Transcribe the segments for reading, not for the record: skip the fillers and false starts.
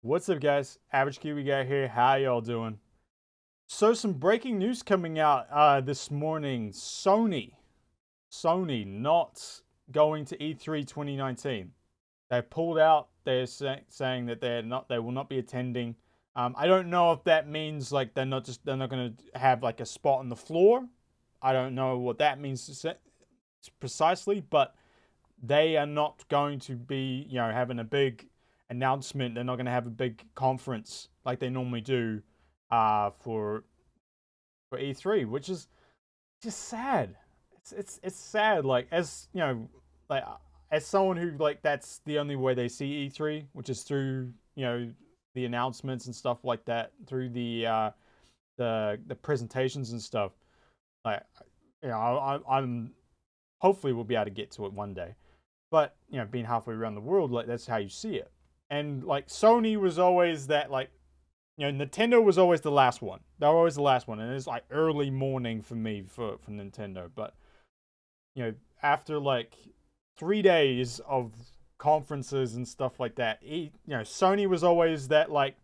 What's up, guys? Average Kiwi Guy here. How y'all doing? So, some breaking news coming out this morning. Sony not going to E3 2019. They pulled out. They're saying that they will not be attending. I don't know if that means like they're not going to have like a spot on the floor. I don't know what that means precisely, but they are not going to be, having a big announcement. They're not going to have a big conference like they normally do for E3, which is just sad. It's sad. Like, as you know, like as someone who, like, that's the only way they see E3, which is through the announcements and stuff like that, through the presentations and stuff. Like, I'm hopefully we'll be able to get to it one day. But being halfway around the world, like, that's how you see it. And like Sony was always that, like, Nintendo was always the last one. They were always the last one, and it's like early morning for me for Nintendo. But after like 3 days of conferences and stuff like that, Sony was always that, like,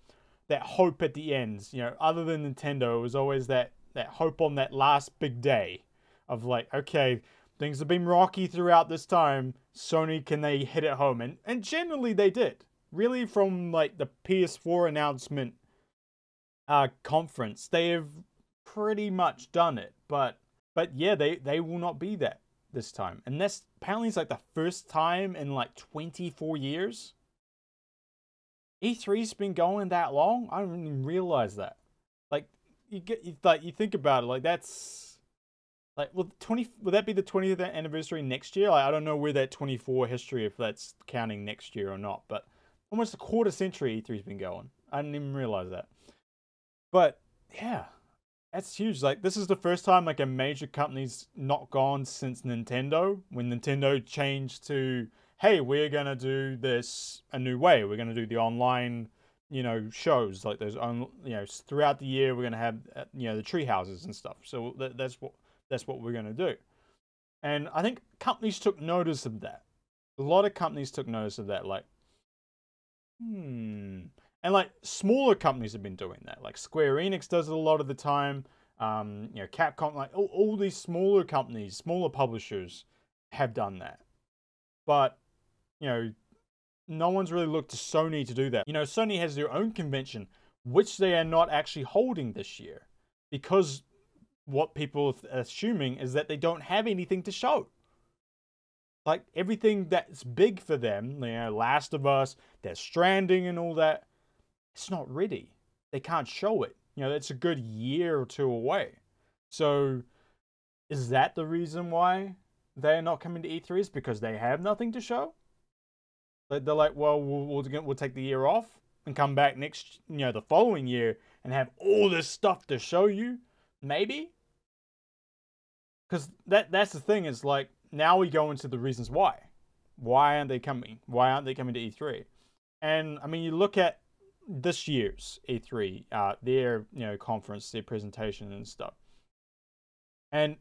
that hope at the end. Other than Nintendo, it was always that hope on that last big day of, like, okay, things have been rocky throughout this time. Sony, can they hit it home? And generally they did. Really, from like the PS4 announcement conference, they have pretty much done it. But yeah, they will not be that this time. And that's apparently it's like the first time in like 24 years. E3's been going that long? I didn't even realize that. Like, you think about it, like, that's like, will that be the 20th anniversary next year? Like, I don't know where that 24 history, if that's counting next year or not, but almost a quarter century E3's been going. I didn't even realize that. But yeah, that's huge. Like, this is the first time like a major company's not gone since Nintendo, when Nintendo changed to, hey, we're gonna do this a new way. We're gonna do the online, shows, like those throughout the year. We're gonna have the tree houses and stuff. So that's what we're gonna do. And I think companies took notice of that. A lot of companies took notice of that. Like, and like smaller companies have been doing that. Like Square Enix does it a lot of the time. Capcom, like all these smaller companies, smaller publishers have done that. But no one's really looked to Sony to do that. Sony has their own convention, which they are not actually holding this year, because what people are assuming is that they don't have anything to show. Like, everything that's big for them, Last of Us, Death Stranding and all that, it's not ready. They can't show it. It's a good year or two away. So, is that the reason why they're not coming to E3? Is because they have nothing to show? They're like, well, we'll take the year off and come back next, the following year and have all this stuff to show you? Maybe? Because that's the thing, is like, now we go into the reasons why. Why aren't they coming? Why aren't they coming to E3? And I mean, you look at this year's E3, their conference, their presentation and stuff, and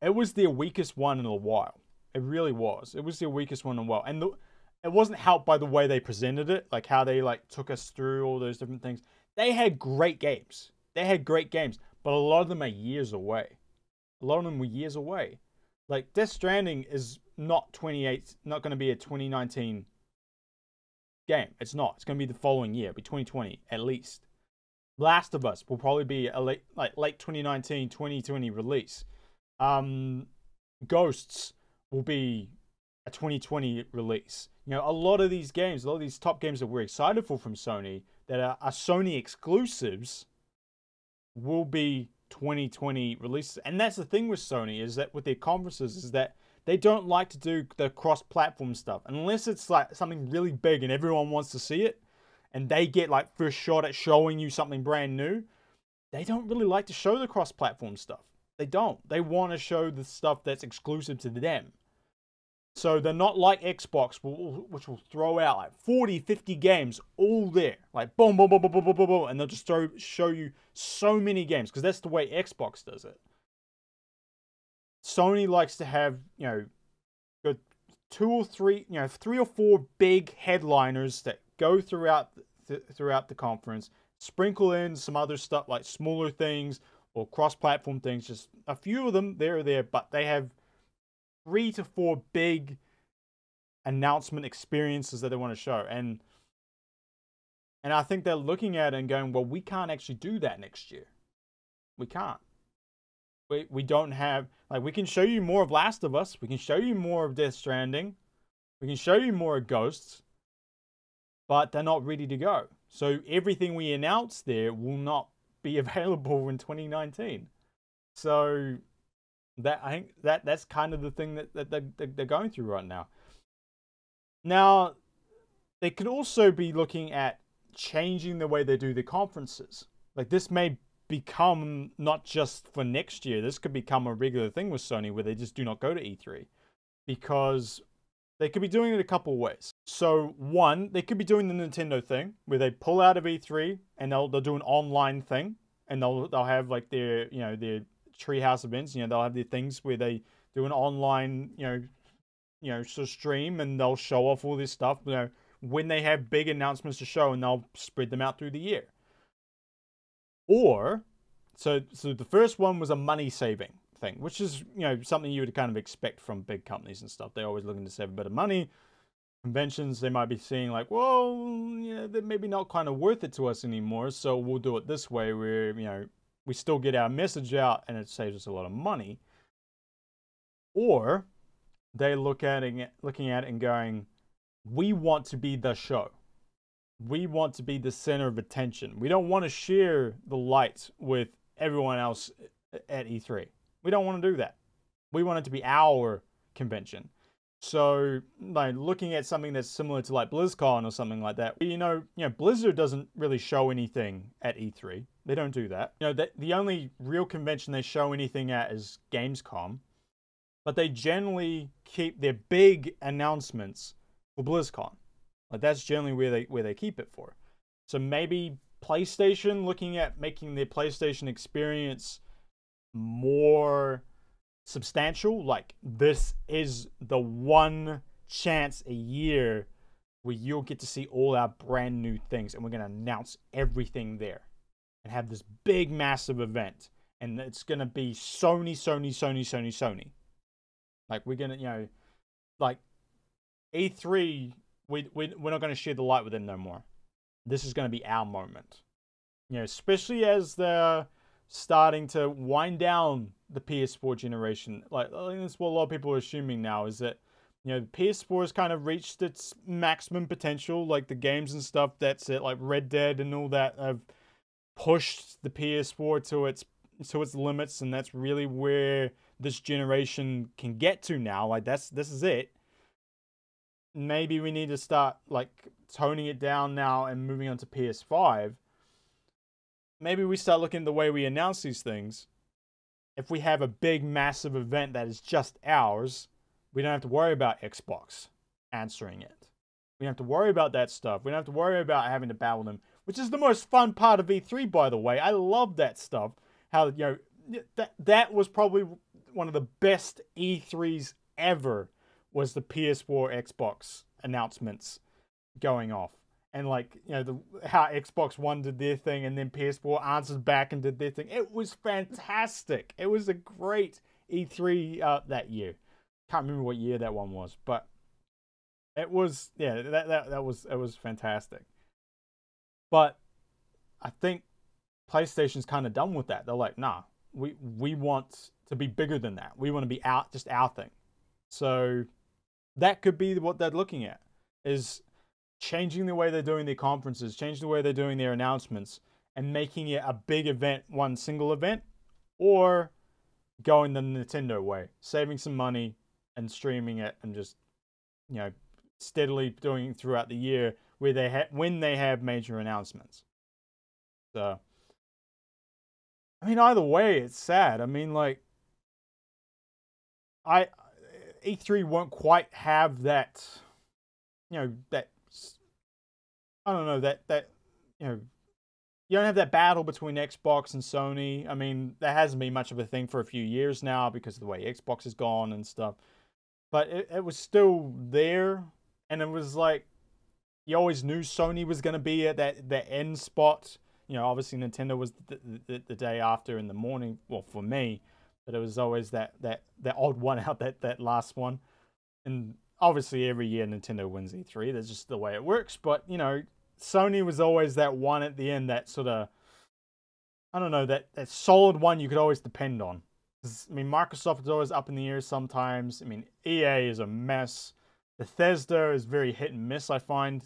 it was their weakest one in a while. It really was. It was their weakest one in a while, and it wasn't helped by the way they presented it, like how they like took us through all those different things. They had great games. But a lot of them are years away. A lot of them were years away. Like, Death Stranding is not going to be a 2019 game. It's not. It's going to be the following year, be 2020 at least. Last of Us will probably be a late 2019, 2020 release. Ghosts will be a 2020 release. A lot of these games, a lot of these top games that we're excited for from Sony, that are Sony exclusives, will be 2020 releases. And that's the thing with Sony, is that with their conferences, is that they don't like to do the cross-platform stuff unless it's like something really big and everyone wants to see it, and they get like first shot at showing you something brand new. They don't really like to show the cross-platform stuff. They don't. They want to show the stuff that's exclusive to them. So they're not like Xbox, which will throw out like 40, 50 games all there. Like, boom, boom, boom, boom, boom, boom, boom, boom. And they'll just show you so many games, because that's the way Xbox does it. Sony likes to have, two or three, 3 or 4 big headliners that go throughout throughout the conference. Sprinkle in some other stuff like smaller things or cross-platform things. Just a few of them there, but they have 3 to 4 big announcement experiences that they want to show. And I think they're looking at it and going, well, we can't actually do that next year. We can't. We don't have, like, we can show you more of Last of Us. We can show you more of Death Stranding. We can show you more of Ghosts. But they're not ready to go. So everything we announce there will not be available in 2019. So I think that's kind of the thing that they're going through right now. Now, they could also be looking at changing the way they do the conferences. Like, this may become not just for next year. This could become a regular thing with Sony where they just do not go to E3. Because they could be doing it a couple of ways. So, one, they could be doing the Nintendo thing where they pull out of E3 and they'll do an online thing, and they'll have like their their treehouse events. They'll have their things where they do an online sort of stream, and they'll show off all this stuff. When they have big announcements to show, and they'll spread them out through the year. Or, so the first one was a money saving thing, which is something you would kind of expect from big companies and stuff. They're always looking to save a bit of money. Conventions, they might be seeing like, well, they're maybe not kind of worth it to us anymore, so we'll do it this way where we still get our message out and it saves us a lot of money. Or they looking at it and going, we want to be the show. We want to be the center of attention. We don't want to share the light with everyone else at E3. We don't want to do that. We want it to be our convention. So, like, looking at something that's similar to like BlizzCon or something like that, Blizzard doesn't really show anything at E3. They don't do that. The only real convention they show anything at is Gamescom, but they generally keep their big announcements for BlizzCon. Like, that's generally where they keep it for. So maybe PlayStation, looking at making their PlayStation experience more substantial. Like, this is the one chance a year where you'll get to see all our brand new things, and we're going to announce everything there and have this big, massive event. And it's going to be Sony. Like, we're going to, like, E3, we're not going to share the light with them no more. This is going to be our moment. Especially as they're starting to wind down the PS4 generation. Like, I think that's what a lot of people are assuming now, is that, the PS4 has kind of reached its maximum potential. Like, the games and stuff, that's it. Like, Red Dead and all that have pushed the PS4 to its limits, and that's really where this generation can get to now. Like, this is it. Maybe we need to start, like, toning it down now and moving on to PS5. Maybe we start looking at the way we announce these things. If we have a big, massive event that is just ours, we don't have to worry about Xbox answering it. We don't have to worry about that stuff. We don't have to worry about having to battle them, which is the most fun part of E3, by the way. I love that stuff. How, that was probably one of the best E3s ever, was the PS4 Xbox announcements going off. And, like, how Xbox One did their thing, and then PS4 answered back and did their thing. It was fantastic. It was a great E3 that year. Can't remember what year that one was, but it was, it was fantastic. But I think PlayStation's kind of done with that. They're like, nah, we want to be bigger than that. We want to be just our thing. So that could be what they're looking at, is changing the way they're doing their conferences, changing the way they're doing their announcements, and making it a big event, one single event, or going the Nintendo way, saving some money and streaming it, and just, steadily doing it throughout the year where when they have major announcements. So, I mean, either way, it's sad. I mean, like, E3 won't quite have that, that, I don't know, that you don't have that battle between Xbox and Sony. I mean, that hasn't been much of a thing for a few years now because of the way Xbox has gone and stuff. But it was still there, and it was like, you always knew Sony was going to be at that end spot. You know, obviously Nintendo was the day after in the morning. Well, for me, but it was always that odd one out, that last one. And obviously every year Nintendo wins E3. That's just the way it works. But you know, Sony was always that one at the end, that sort of, I don't know, that solid one you could always depend on. I mean, Microsoft is always up in the air sometimes. I mean, EA is a mess. Bethesda is very hit and miss, I find,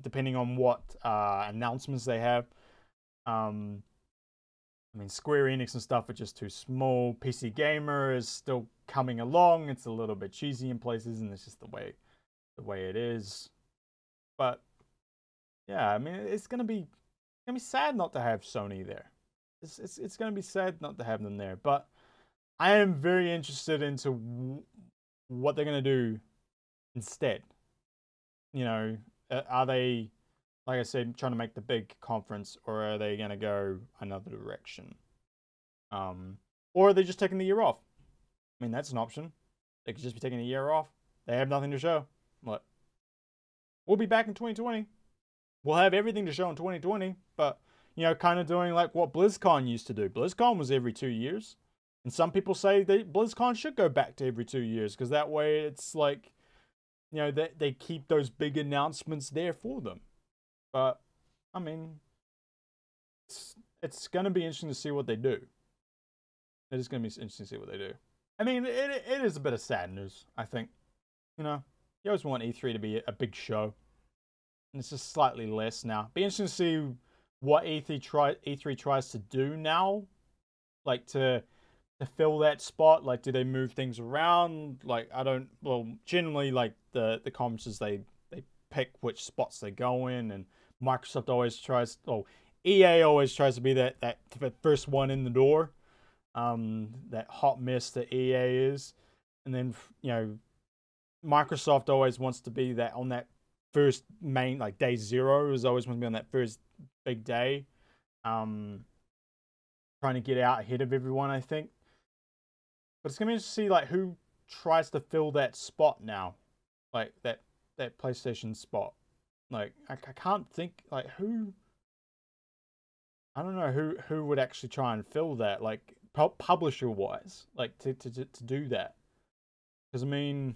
depending on what announcements they have. I mean, Square Enix and stuff are just too small. PC Gamer is still coming along. It's a little bit cheesy in places, and it's just the way it is. But yeah, I mean, it's gonna be sad not to have Sony there. It's gonna be sad not to have them there. But I am very interested into what they're gonna do instead. You know, are they, like I said, trying to make the big conference, or are they going to go another direction? Or are they just taking the year off? I mean, that's an option. They could just be taking a year off. They have nothing to show. What? We'll be back in 2020. We'll have everything to show in 2020, but, you know, kind of doing like what BlizzCon used to do. BlizzCon was every 2 years. And some people say that BlizzCon should go back to every 2 years, because that way it's like, you know, they keep those big announcements there for them. But, I mean, it's going to be interesting to see what they do. It is going to be interesting to see what they do. I mean, it is a bit of sad news, I think. You know, you always want E3 to be a big show. And it's just slightly less now. Be interesting to see what E3 tries to do now. Like, to fill that spot. Like, do they move things around? Like, well, generally, like, the conferences, they pick which spots they go in, and Microsoft always tries, EA always tries to be that first one in the door, that hot mess that EA is. And then, you know, Microsoft always wants to be that on that first main, like day zero, is always wants to be on that first big day, trying to get out ahead of everyone, I think. But it's gonna be interesting to see like who tries to fill that spot now, like that PlayStation spot. Like I can't think like who. I don't know who would actually try and fill that, like publisher wise, like to do that. Because I mean,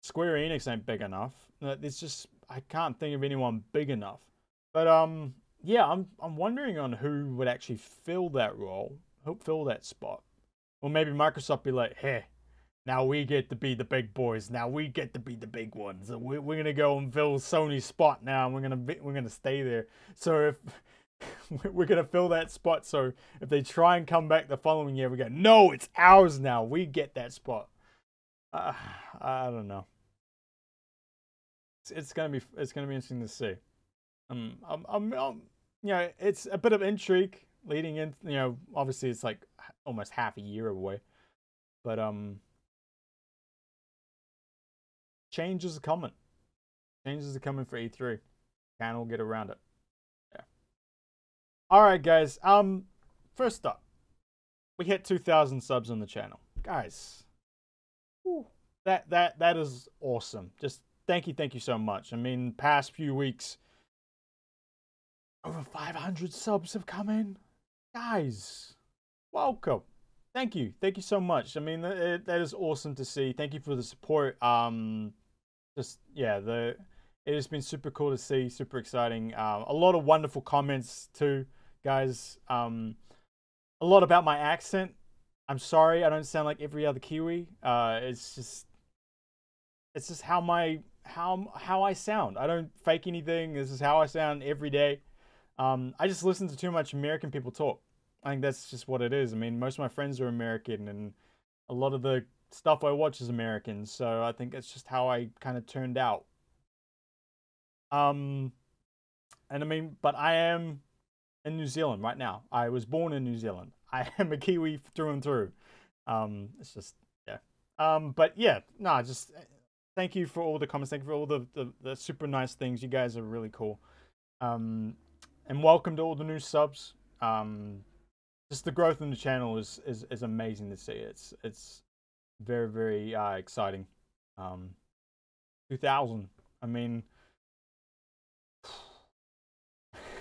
Square Enix ain't big enough. It's just I can't think of anyone big enough. But yeah, I'm wondering on who would actually fill that role, fill that spot. Or maybe Microsoft be like, hey, now we get to be the big boys. Now we get to be the big ones. We're gonna go and fill Sony's spot now, and we're gonna stay there. So if we're gonna fill that spot, so if they try and come back the following year, we go, no, it's ours now. We get that spot. I don't know. It's gonna be interesting to see. You know, it's a bit of intrigue leading in. You know, obviously it's like almost half a year away, but changes are coming. Changes are coming for E3. Can't all get around it. Yeah. All right, guys. First up, we hit 2,000 subs on the channel, guys. Whew, that is awesome. Just thank you so much. I mean, past few weeks, over 500 subs have come in, guys. Welcome. Thank you so much. I mean, that is awesome to see. Thank you for the support. Just yeah, it has been super cool to see, super exciting. A lot of wonderful comments too, guys. A lot about my accent. I'm sorry, I don't sound like every other Kiwi. It's just how I sound. I don't fake anything. This is how I sound every day. I just listen to too much American people talk. I think that's just what it is. I mean, most of my friends are American, and a lot of the stuff I watch is American, so I think it's just how I kind of turned out. And I mean, but I am in New Zealand right now. I was born in New Zealand. I am a Kiwi through and through. It's just, yeah. But yeah, no, just thank you for all the comments. Thank you for all the super nice things. You guys are really cool. And welcome to all the new subs. Just the growth in the channel is amazing to see. It's very, very exciting. 2,000. I mean,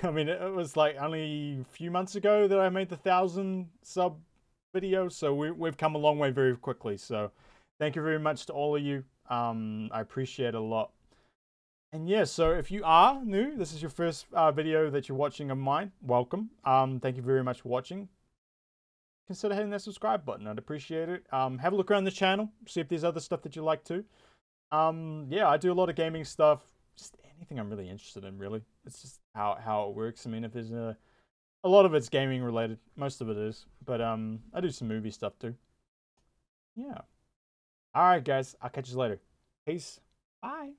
I mean, it was like only a few months ago that I made the 1,000 sub video, so we've come a long way very quickly. So thank you very much to all of you. I appreciate it a lot. And yeah, so if you are new, this is your first video that you're watching of mine, welcome. Thank you very much for watching. Consider hitting that subscribe button. I'd appreciate it. Have a look around the channel, see if there's other stuff that you like too. Yeah, I do a lot of gaming stuff. Just anything I'm really interested in, really. It's just how it works. I mean, if there's a lot of it's gaming related, most of it is. But I do some movie stuff too. Yeah. All right, guys. I'll catch you later. Peace. Bye.